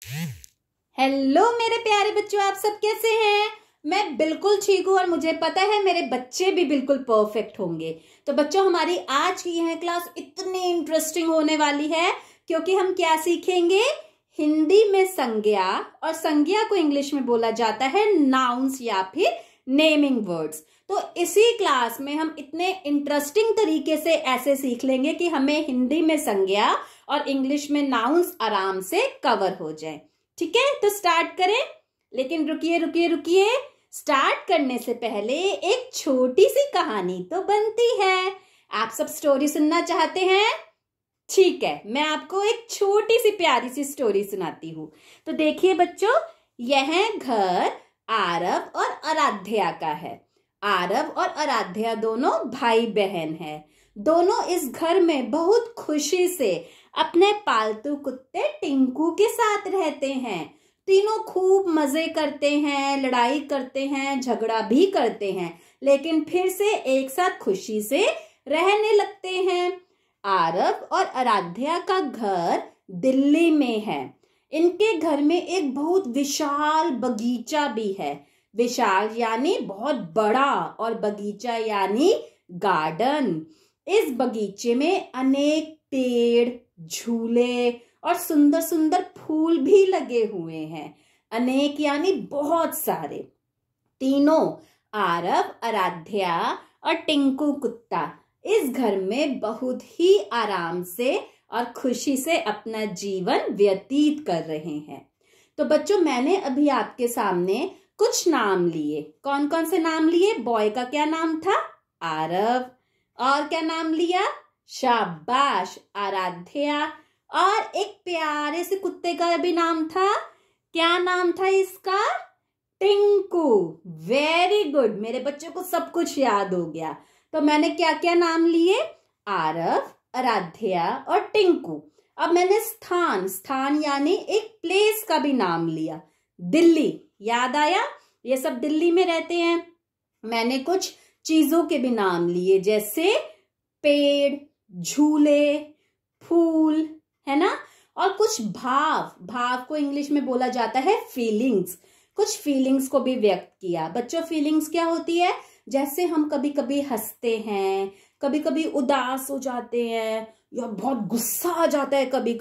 Hello मेरे प्यारे बच्चों, आप सब कैसे हैं। मैं बिल्कुल ठीक हूँ और मुझे पता है मेरे बच्चे भी बिल्कुल परफेक्ट होंगे। तो बच्चों, हमारी आज की यह क्लास इतनी इंटरेस्टिंग होने वाली है क्योंकि हम क्या सीखेंगे, हिंदी में संज्ञा, और संज्ञा को इंग्लिश में बोला जाता है नाउन्स या फिर नेमिंग वर्ड्स। तो इसी क्लास में हम इतने इंटरेस्टिंग तरीके से ऐसे सीख लेंगे कि हमें हिंदी में संज्ञा और इंग्लिश में नाउन्स आराम से कवर हो जाए। ठीक है, तो स्टार्ट करें। लेकिन रुकिए रुकिए रुकिए, स्टार्ट करने से पहले एक छोटी सी कहानी तो बनती है। आप सब स्टोरी सुनना चाहते हैं? ठीक है, मैं आपको एक छोटी सी प्यारी सी स्टोरी सुनाती हूँ। तो देखिए बच्चों, यह घर आरव और आराध्या का है। आरव और आराध्या दोनों भाई बहन हैं। दोनों इस घर में बहुत खुशी से अपने पालतू कुत्ते टिंकू के साथ रहते हैं। तीनों खूब मजे करते हैं, लड़ाई करते हैं, झगड़ा भी करते हैं, लेकिन फिर से एक साथ खुशी से रहने लगते हैं। आरव और आराध्या का घर दिल्ली में है। इनके घर में एक बहुत विशाल बगीचा भी है। विशाल यानी बहुत बड़ा, और बगीचा यानी गार्डन। इस बगीचे में अनेक पेड़, झूले और सुंदर सुंदर फूल भी लगे हुए हैं। अनेक यानी बहुत सारे। तीनों, आरव, आराध्या और टिंकू कुत्ता, इस घर में बहुत ही आराम से और खुशी से अपना जीवन व्यतीत कर रहे हैं। तो बच्चों, मैंने अभी आपके सामने कुछ नाम लिए। कौन कौन से नाम लिए? बॉय का क्या नाम था? आरव। और क्या नाम लिया? शाबाश, आराध्या। और एक प्यारे से कुत्ते का भी नाम था। क्या नाम था इसका? टिंकू। वेरी गुड, मेरे बच्चों को सब कुछ याद हो गया। तो मैंने क्या क्या नाम लिए? आरव, आराध्या और टिंकू। अब मैंने स्थान यानी एक प्लेस का भी नाम लिया। दिल्ली, याद आया? ये सब दिल्ली में रहते हैं। मैंने कुछ चीजों के भी नाम लिए, जैसे पेड़, झूले, फूल, है ना। और कुछ भाव को इंग्लिश में बोला जाता है फीलिंग्स। कुछ फीलिंग्स को भी व्यक्त किया। बच्चों, फीलिंग्स क्या होती है? जैसे हम कभी कभी हंसते हैं, कभी कभी उदास हो जाते हैं, या बहुत गुस्सा आ जाता है कभी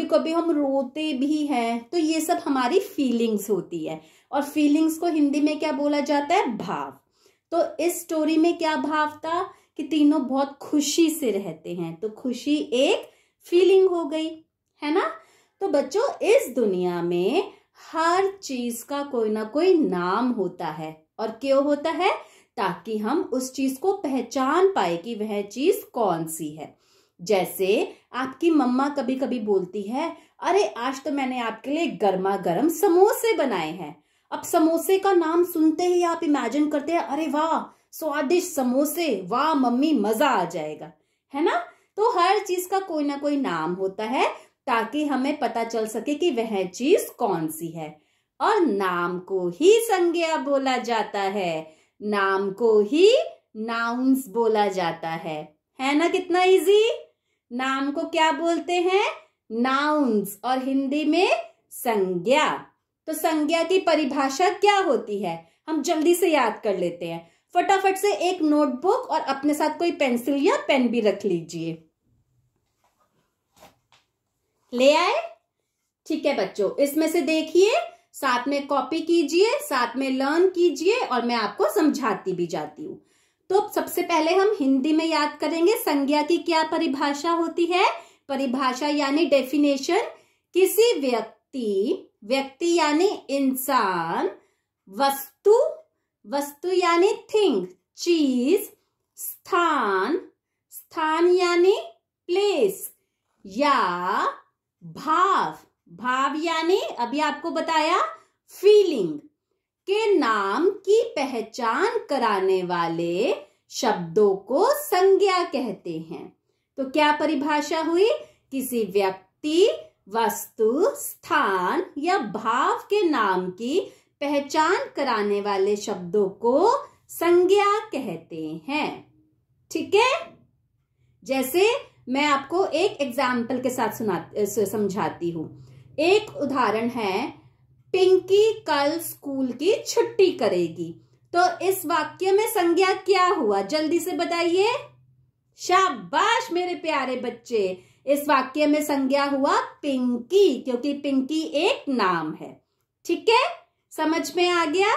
कभी हम रोते भी हैं। तो ये सब हमारी फीलिंग्स होती है। और फीलिंग्स को हिंदी में क्या बोला जाता है? भाव। तो इस स्टोरी में क्या भाव था कि तीनों बहुत खुशी से रहते हैं। तो खुशी एक फीलिंग हो गई, है ना। तो बच्चों, इस दुनिया में हर चीज का कोई ना कोई नाम होता है। और क्यों होता है? ताकि हम उस चीज को पहचान पाए कि वह चीज कौन सी है। जैसे आपकी मम्मा कभी कभी बोलती है, अरे आज तो मैंने आपके लिए गर्मा गर्म समोसे बनाए हैं। अब समोसे का नाम सुनते ही आप इमेजिन करते हैं, अरे वाह स्वादिष्ट समोसे, वाह मम्मी मजा आ जाएगा, है ना। तो हर चीज का कोई ना कोई नाम होता है ताकि हमें पता चल सके कि वह चीज कौन सी है। और नाम को ही संज्ञा बोला जाता है। नाम को ही नाउन्स बोला जाता है ना। कितना इजी। नाम को क्या बोलते हैं? नाउन्स। और हिंदी में संज्ञा। तो संज्ञा की परिभाषा क्या होती है? हम जल्दी से याद कर लेते हैं। फटाफट से एक नोटबुक और अपने साथ कोई पेंसिल या पेन भी रख लीजिए। ले आए? ठीक है बच्चों, इसमें से देखिए, साथ में कॉपी कीजिए, साथ में लर्न कीजिए, और मैं आपको समझाती भी जाती हूँ। तो सबसे पहले हम हिंदी में याद करेंगे संज्ञा की क्या परिभाषा होती है। परिभाषा यानी डेफिनेशन, किसी व्यक्ति यानी इंसान, वस्तु यानी थिंग, चीज, स्थान यानी प्लेस, या भाव यानी अभी आपको बताया फीलिंग के नाम की पहचान कराने वाले शब्दों को संज्ञा कहते हैं। तो क्या परिभाषा हुई? किसी व्यक्ति, वस्तु, स्थान या भाव के नाम की पहचान कराने वाले शब्दों को संज्ञा कहते हैं। ठीक है। जैसे मैं आपको एक एग्जाम्पल के साथ समझाती हूं। एक उदाहरण है, पिंकी कल स्कूल की छुट्टी करेगी। तो इस वाक्य में संज्ञा क्या हुआ, जल्दी से बताइए। शाबाश मेरे प्यारे बच्चे, इस वाक्य में संज्ञा हुआ पिंकी, क्योंकि पिंकी एक नाम है। ठीक है, समझ में आ गया।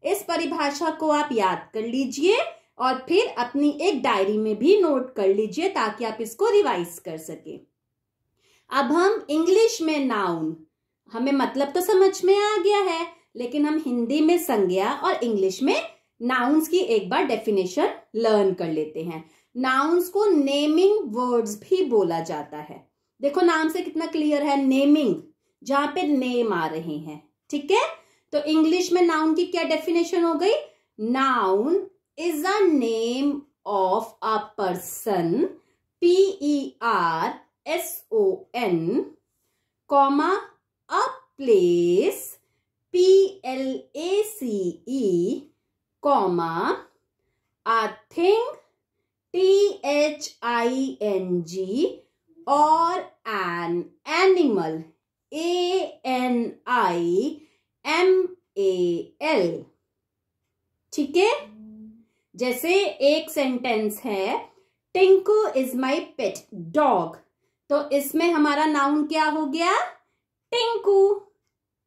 इस परिभाषा को आप याद कर लीजिए और फिर अपनी एक डायरी में भी नोट कर लीजिए ताकि आप इसको रिवाइज कर सके। अब हम इंग्लिश में नाउन, हमें मतलब तो समझ में आ गया है, लेकिन हम हिंदी में संज्ञा और इंग्लिश में नाउन्स की एक बार डेफिनेशन लर्न कर लेते हैं। नाउन्स को नेमिंग वर्ड्स भी बोला जाता है। देखो नाम से कितना क्लियर है, नेमिंग, जहां पे नेम आ रहे हैं। ठीक है, तो इंग्लिश में नाउन की क्या डेफिनेशन हो गई? Noun is a name of a person, PERSON, comma a place, PLACE, comma a thing, THING, or an animal, ANIMAL। ठीक है, जैसे एक सेंटेंस है, Tinku is my pet dog, तो इसमें हमारा नाउन क्या हो गया? टिंकू।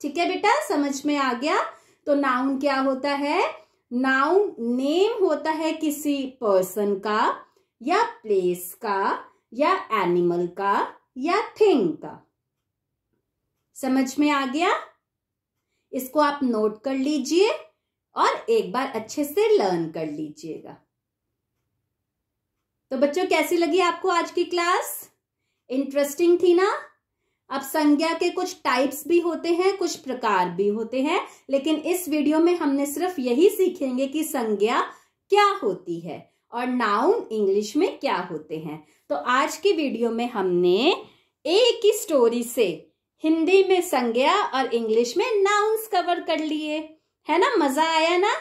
ठीक है बेटा, समझ में आ गया। तो नाउन क्या होता है? नाउन नेम होता है किसी पर्सन का या प्लेस का या एनिमल का या थिंग का। समझ में आ गया? इसको आप नोट कर लीजिए और एक बार अच्छे से लर्न कर लीजिएगा। तो बच्चों, कैसी लगी आपको आज की क्लास? इंटरेस्टिंग थी ना? अब संज्ञा के कुछ टाइप्स भी होते हैं, कुछ प्रकार भी होते हैं, लेकिन इस वीडियो में हमने सिर्फ यही सीखेंगे कि संज्ञा क्या होती है और नाउन इंग्लिश में क्या होते हैं। तो आज की वीडियो में हमने एक ही स्टोरी से हिंदी में संज्ञा और इंग्लिश में नाउन्स कवर कर लिए, है ना? मजा आया ना?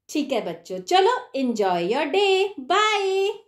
ठीक है बच्चों, चलो एंजॉय योर डे, बाय।